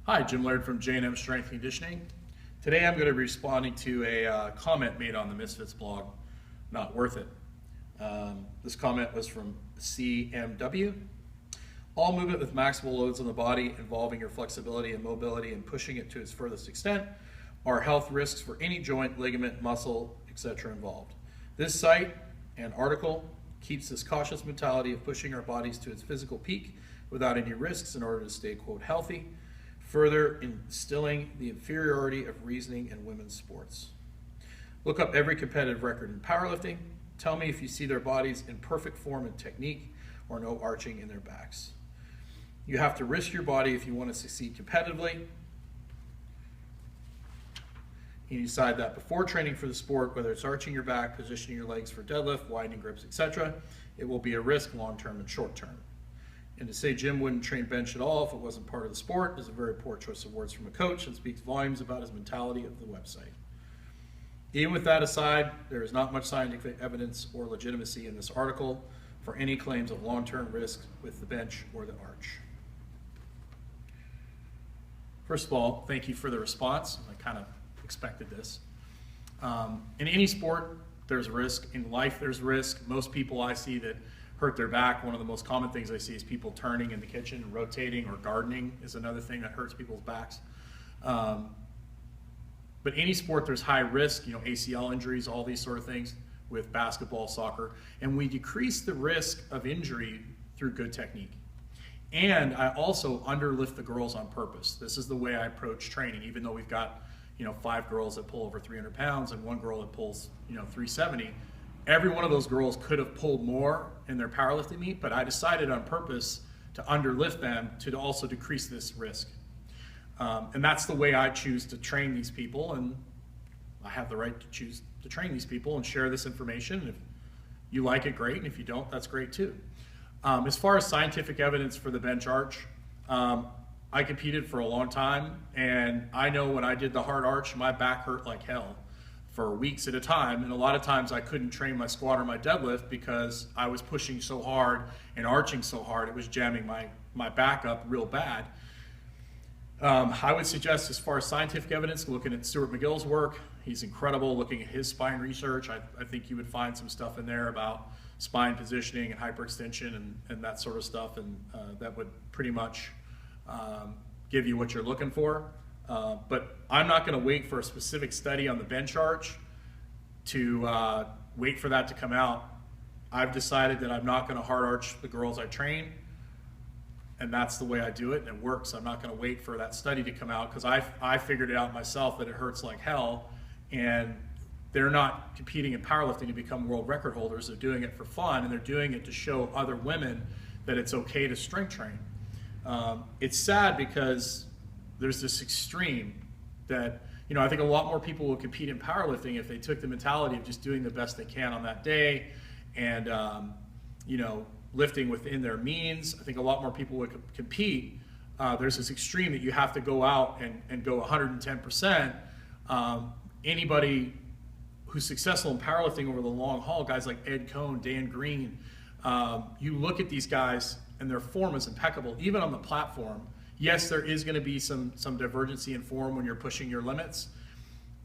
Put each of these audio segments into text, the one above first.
Hi, Jim Laird from J&M Strength Conditioning. Today I'm going to be responding to a comment made on the Misfits blog, Not Worth It. This comment was from CMW. All movement with maximal loads on the body involving your flexibility and mobility and pushing it to its furthest extent are health risks for any joint, ligament, muscle, etc. involved. This site and article keeps this cautious mentality of pushing our bodies to its physical peak without any risks in order to stay, quote, healthy, further instilling the inferiority of reasoning in women's sports. Look up every competitive record in powerlifting. Tell me if you see their bodies in perfect form and technique or no arching in their backs. You have to risk your body if you want to succeed competitively. You decide that before training for the sport, whether it's arching your back, positioning your legs for deadlift, widening grips, etc., it will be a risk long-term and short-term. And to say Jim wouldn't train bench at all if it wasn't part of the sport is a very poor choice of words from a coach and speaks volumes about his mentality of the website. Even with that aside, there is not much scientific evidence or legitimacy in this article for any claims of long-term risk with the bench or the arch. First of all, thank you for the response. I kind of expected this. In any sport, there's risk. In life, there's risk. Most people I see that hurt their back, one of the most common things I see is people turning in the kitchen and rotating, or gardening is another thing that hurts people's backs. But any sport, there's high risk, ACL injuries, all these sort of things with basketball, soccer, and we decrease the risk of injury through good technique. And I also underlift the girls on purpose. This is the way I approach training, even though we've got 5 girls that pull over 300 pounds and 1 girl that pulls 370. Every one of those girls could have pulled more in their powerlifting meet, but I decided on purpose to underlift them to also decrease this risk. And that's the way I choose to train these people, and I have the right to choose to train these people and share this information. And if you like it, great, and if you don't, that's great too. As far as scientific evidence for the bench arch, I competed for a long time, and I know when I did the hard arch, my back hurt like hell for weeks at a time, and a lot of times I couldn't train my squat or my deadlift because I was pushing so hard and arching so hard, it was jamming my back up real bad. I would suggest, as far as scientific evidence, looking at Stuart McGill's work. He's incredible. Looking at his spine research, I think you would find some stuff in there about spine positioning and hyperextension and that sort of stuff, and that would pretty much give you what you're looking for. But I'm not going to wait for a specific study on the bench arch to wait for that to come out. I've decided that I'm not going to hard arch the girls I train, and that's the way I do it, and it works. I'm not going to wait for that study to come out because I figured it out myself that it hurts like hell, and they're not competing in powerlifting to become world record holders. They're doing it for fun, and they're doing it to show other women that it's okay to strength train. It's sad because there's this extreme that, I think a lot more people will compete in powerlifting if they took the mentality of just doing the best they can on that day and, lifting within their means. I think a lot more people would compete. There's this extreme that you have to go out and go 110%. Anybody who's successful in powerlifting over the long haul, guys like Ed Cohn, Dan Green, you look at these guys and their form is impeccable, even on the platform. Yes, there is going to be some divergency in form when you're pushing your limits,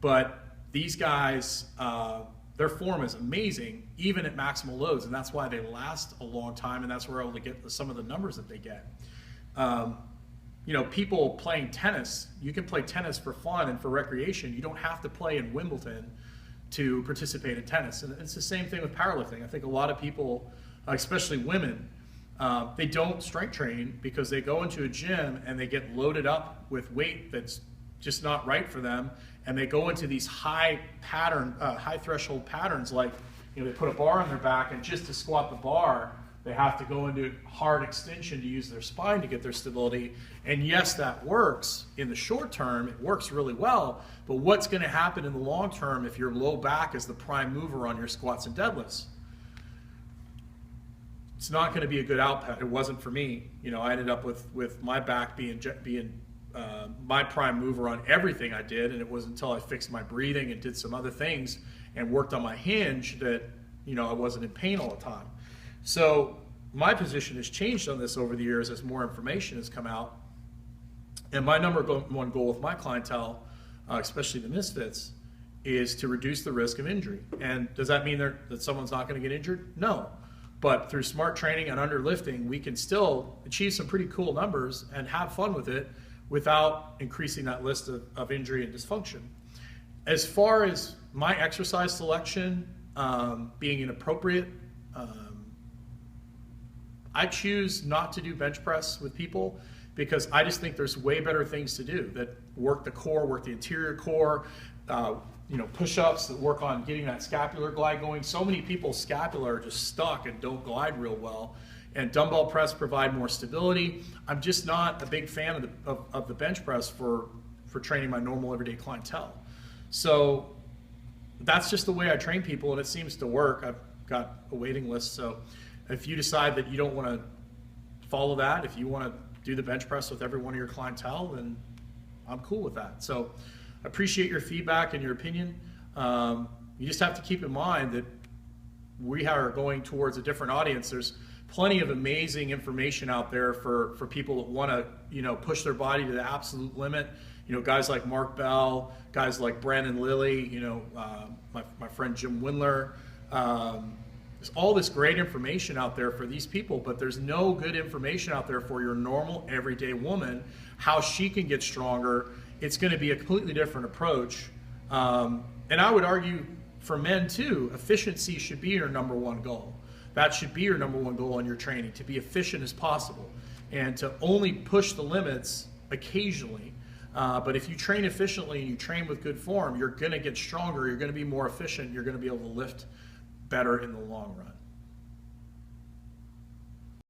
but these guys, their form is amazing, even at maximal loads, and that's why they last a long time, and that's where we're able to get some of the numbers that they get. People playing tennis, you can play tennis for fun and for recreation. You don't have to play in Wimbledon to participate in tennis, and it's the same thing with powerlifting. I think a lot of people, especially women, they don't strength train because they go into a gym and they get loaded up with weight that's just not right for them, and they go into these high threshold patterns, like they put a bar on their back, and just to squat the bar they have to go into hard extension to use their spine to get their stability. And yes, that works in the short term, it works really well, but what's going to happen in the long term if your low back is the prime mover on your squats and deadlifts? It's not going to be a good output. It wasn't for me. I ended up with my back being my prime mover on everything I did, and it wasn't until I fixed my breathing and did some other things and worked on my hinge that I wasn't in pain all the time. So my position has changed on this over the years as more information has come out. And my number one goal with my clientele, especially the misfits, is to reduce the risk of injury. And does that mean that someone's not going to get injured? No. But through smart training and underlifting, we can still achieve some pretty cool numbers and have fun with it without increasing that list of injury and dysfunction. As far as my exercise selection being inappropriate, I choose not to do bench press with people because I just think there's way better things to do that work the core, work the interior core, push-ups that work on getting that scapular glide going. So many people's scapula are just stuck and don't glide real well. And dumbbell press provide more stability. I'm just not a big fan of the bench press for training my normal everyday clientele. So that's just the way I train people, and it seems to work. I've got a waiting list, so if you decide that you don't want to follow that, if you want to do the bench press with every one of your clientele, then I'm cool with that. So I appreciate your feedback and your opinion. You just have to keep in mind that we are going towards a different audience. There's plenty of amazing information out there for people that want to, push their body to the absolute limit. Guys like Mark Bell, guys like Brandon Lilly, my friend Jim Windler. There's all this great information out there for these people, but there's no good information out there for your normal everyday woman, how she can get stronger. It's going to be a completely different approach. And I would argue for men too, efficiency should be your number one goal. That should be your number one goal in your training, to be efficient as possible and to only push the limits occasionally. But if you train efficiently and you train with good form, you're going to get stronger, you're going to be more efficient, you're going to be able to lift better in the long run.